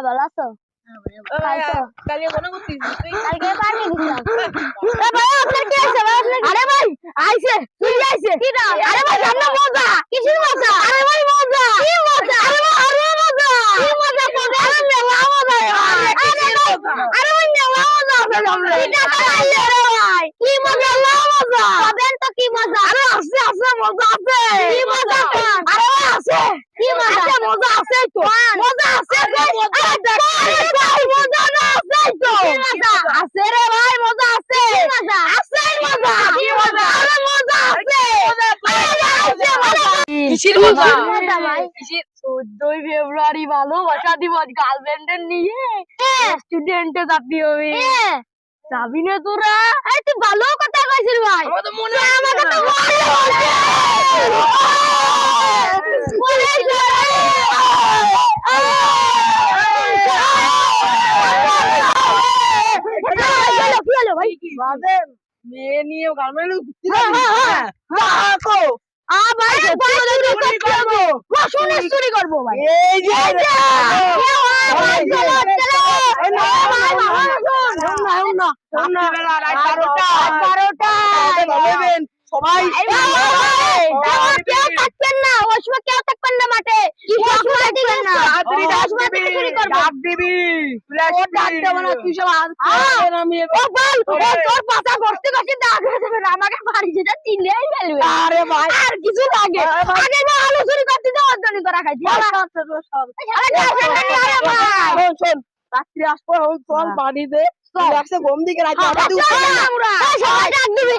ভালো আছো? খাইছো? কালকে মনে করছিস কালকে পার্টি দিছিলাম। ভাই আপনার কি হইছে ভাই? আপনার আরে ভাই আইছে, তুই আইছে। কি দাও? আরে ভাই সামনে মজা। কিসের মজা? আরে ভাই মজা। কি মজা? আরে ভাই আরে মজা। কি মজা মজা? আরে মেলা মজা। আরে ভাই মেলা মজা আছে সামনে। এটা তো আইলে রে ভাই। কি মজা মেলা মজা। কবেন তো কি মজা? আরে আছে আছে মজা আছে। কি মজা? আরে ভাই আছে। কি মজা? আছে মজা আছে তো। মজা আছে তো। আরে ভাই মজা না আছে তো। কি মজা? আছে রে ভাই মজা আছে। কি মজা? আছে মজা। কি মজা? আরে মজা আছে। কিসের মজা? মজা ভাই। 14 ফেব্রুয়ারি ভালোবাসা দিবস গার্লফ্রেন্ডের নিয়ে স্টুডেন্টে যাবি হবে। যাবি না তোরা? আরে তুই ভালো কথা কইছিস ভাই। আমার তো মনে আমাকে তো ভালো মেয়ে নিয়ে গার্লফ্রেন্ড চুরি করবো ভাই। এই যে সবাই কেউ থাকবেন না, ওই সময় কেউ থাকবেন না মাঠে। দিবেন না, ডাক দিবি আমাকে বাড়ি যেটা চিনলেই ফেলবে। আরে ভাই আর কিছু লাগে আগে আলু চুরি করতে যাও অর্জনী করা খাইছি। শোন রাত্রি আসবো চল বাড়িতে ঘুম দিকে রাত আমরা সবাই ডাক দিবি।